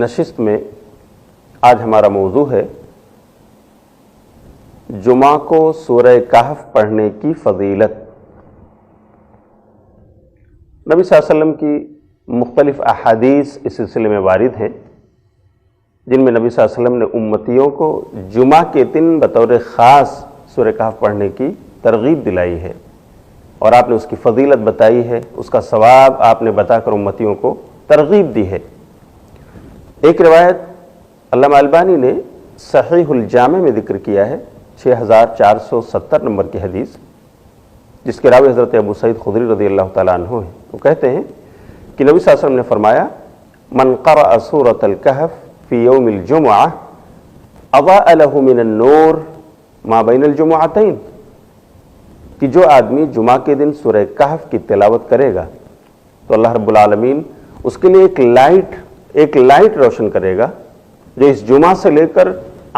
نشست میں آج ہمارا موضوع ہے جمعہ کو سورہ کہف پڑھنے کی فضیلت۔ نبی صلی اللہ علیہ وسلم کی مختلف احادیث اس سلسلے میں وارد ہیں، جن میں نبی صلی اللہ علیہ وسلم نے امتیوں کو جمعہ کے دن بطور خاص سورہ کہف پڑھنے کی ترغیب دلائی ہے، اور آپ نے اس کی فضیلت بتائی ہے، اس کا ثواب آپ نے بتا کر امتیوں کو ترغیب دی ہے۔ ایک روایت علامہ البانی نے صحیح الجامع میں ذکر کیا ہے، 6470 نمبر کی حدیث، جس کے راوی حضرت ابو سعید خدری رضی اللہ تعالیٰ عنہ ہیں۔ وہ کہتے ہیں کہ نبی صلی اللہ علیہ وسلم نے فرمایا من قرأ سورة الکہف فی یوم الجمعہ اضاء له من النور ما بین الجمعتین، کہ جو آدمی جمعہ کے دن سورہ کہف کی تلاوت کرے گا تو اللہ رب العالمین اس کے لیے ایک لائٹ روشن کرے گا جو اس جمعہ سے لے کر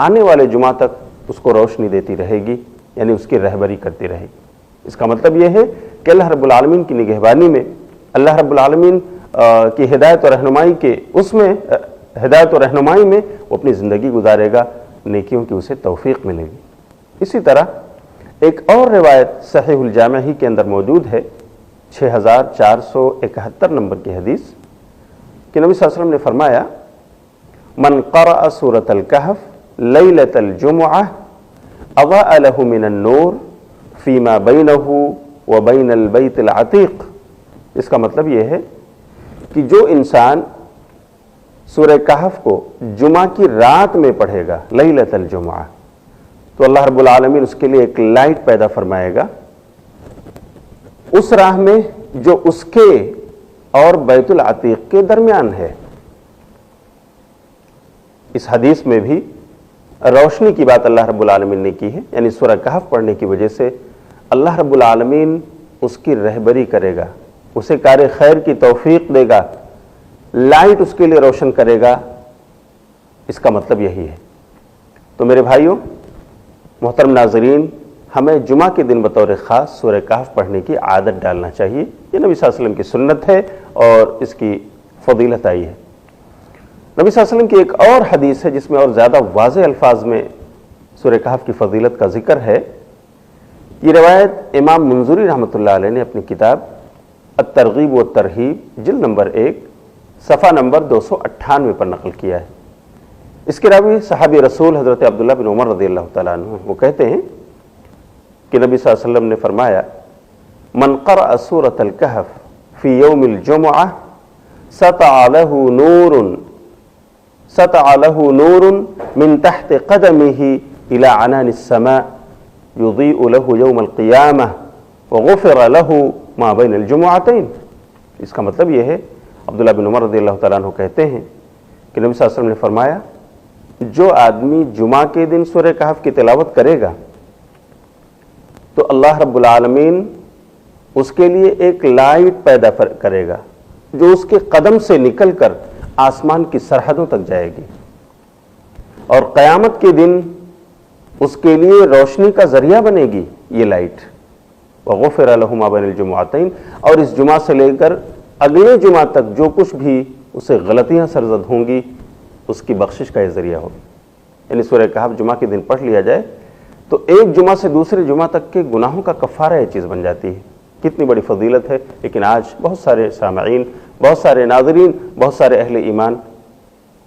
آنے والے جمعہ تک اس کو روشنی دیتی رہے گی، یعنی اس کی رہبری کرتی رہے گی۔ اس کا مطلب یہ ہے کہ اللہ رب العالمین کی نگہبانی میں، اللہ رب العالمین کی ہدایت و رہنمائی میں وہ اپنی زندگی گزارے گا، نیکیوں کی اسے توفیق ملے گی۔ اسی طرح ایک اور روایت صحیح الجامع ہی کے اندر موجود ہے، 6471 نمبر کی حدیث، کہ نبی صلی اللہ علیہ وسلم نے فرمایا من قرأ سورة الکہف لیلۃ الجمعہ اضاء له من النور فیما بینہ وبین البیت العتیق۔ اس کا مطلب یہ ہے کہ جو انسان سورہ کہف کو جمعہ کی رات میں پڑھے گا، لیلۃ الجمعہ، تو اللہ رب العالمین اس کے لیے ایک لائٹ پیدا فرمائے گا اس راہ میں جو اس کے اور بیت العتیق کے درمیان ہے۔ اس حدیث میں بھی روشنی کی بات اللہ رب العالمین نے کی ہے، یعنی سورہ کہف پڑھنے کی وجہ سے اللہ رب العالمین اس کی رہبری کرے گا، اسے کار خیر کی توفیق دے گا، لائٹ اس کے لیے روشن کرے گا۔ اس کا مطلب یہی ہے۔ تو میرے بھائیوں، محترم ناظرین، ہمیں جمعہ کے دن بطور خاص سورہ کہف پڑھنے کی عادت ڈالنا چاہیے۔ یہ نبی صلی اللہ علیہ وسلم کی سنت ہے اور اس کی فضیلت آئی ہے۔ نبی صلی اللہ علیہ وسلم کی ایک اور حدیث ہے جس میں اور زیادہ واضح الفاظ میں سورہ کہف کی فضیلت کا ذکر ہے۔ یہ روایت امام منذری رحمۃ اللہ علیہ نے اپنی کتاب الترغیب والترہیب جلد نمبر 1 صفحہ نمبر 298 پر نقل کیا ہے۔ اس کے راوی صحابی رسول حضرت عبداللہ بن عمر رضی اللہ تعالیٰ عنہ، وہ کہتے ہیں کہ نبی صلی اللہ علیہ وسلم نے فرمایا من قرأ سورة الکہف فی یوم الجمعہ سطع له نور من تحت قدمه الى عنان السماء يضيء له يوم القیامہ وغفر له ما بین الجمعتین۔ اس کا مطلب یہ ہے، عبداللہ بن عمر رضی اللہ تعالیٰ عنہ کہتے ہیں کہ نبی صلی اللہ علیہ وسلم نے فرمایا جو آدمی جمعہ کے دن سورہ کہف کی تلاوت کرے گا تو اللہ رب العالمین اس کے لیے ایک لائٹ پیدا کرے گا جو اس کے قدم سے نکل کر آسمان کی سرحدوں تک جائے گی، اور قیامت کے دن اس کے لیے روشنی کا ذریعہ بنے گی یہ لائٹ۔ وغفر له ما بین الجمعتین، اور اس جمعہ سے لے کر اگلے جمعہ تک جو کچھ بھی اسے غلطیاں سرزد ہوں گی اس کی بخشش کا یہ ذریعہ ہوگا۔ یعنی سورہ کہف جمعہ کے دن پڑھ لیا جائے تو ایک جمعہ سے دوسرے جمعہ تک کے گناہوں کا کفارہ یہ چیز بن جاتی ہے۔ کتنی بڑی فضیلت ہے، لیکن آج بہت سارے سامعین، بہت سارے ناظرین، بہت سارے اہل ایمان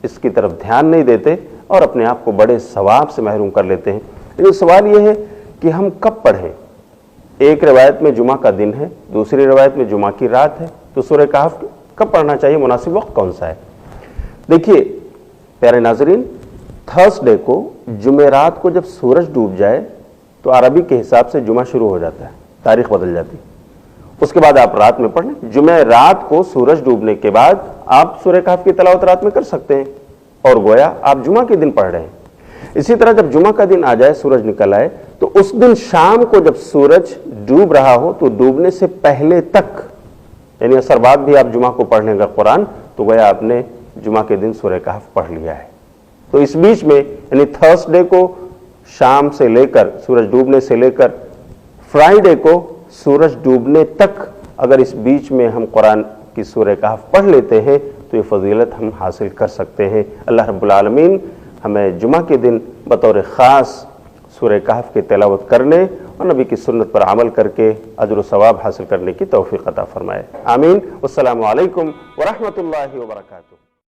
اس کی طرف دھیان نہیں دیتے اور اپنے آپ کو بڑے ثواب سے محروم کر لیتے ہیں۔ لیکن سوال یہ ہے کہ ہم کب پڑھیں؟ ایک روایت میں جمعہ کا دن ہے، دوسری روایت میں جمعہ کی رات ہے، تو سورہ کہف کب پڑھنا چاہیے؟ مناسب وقت کون سا ہے؟ دیکھیے پیارے ناظرین، تھرسڈے کو، جمعرات کو جب سورج ڈوب جائے تو عربی کے حساب سے جمعہ شروع ہو جاتا ہے، تاریخ بدل جاتی ہے۔ اس کے بعد آپ رات میں پڑھ لیں، جمعہ رات کو سورج ڈوبنے کے بعد آپ سورہ کہف کی تلاوت رات میں کر سکتے ہیں، اور گویا آپ جمعہ کے دن پڑھ رہے ہیں۔ اسی طرح جب جمعہ کا دن آ جائے، سورج نکل آئے، تو اس دن شام کو جب سورج ڈوب رہا ہو تو ڈوبنے سے پہلے تک، یعنی عصر بعد بھی آپ جمعہ کو پڑھ لیں گا قرآن، تو گویا آپ نے جمعہ کے دن سورہ کہف پڑھ لیا ہے۔ تو اس بیچ میں یعنی تھرسڈے کو شام سے لے کر، سورج ڈوبنے سے لے کر فرائیڈے کو سورج ڈوبنے تک، اگر اس بیچ میں ہم قرآن کی سورہ کہف پڑھ لیتے ہیں تو یہ فضیلت ہم حاصل کر سکتے ہیں۔ اللہ رب العالمین ہمیں جمعہ کے دن بطور خاص سورہ کہف کی تلاوت کرنے اور نبی کی سنت پر عمل کر کے اجر و ثواب حاصل کرنے کی توفیق عطا فرمائے۔ آمین۔ والسلام علیکم ورحمۃ اللہ وبرکاتہ۔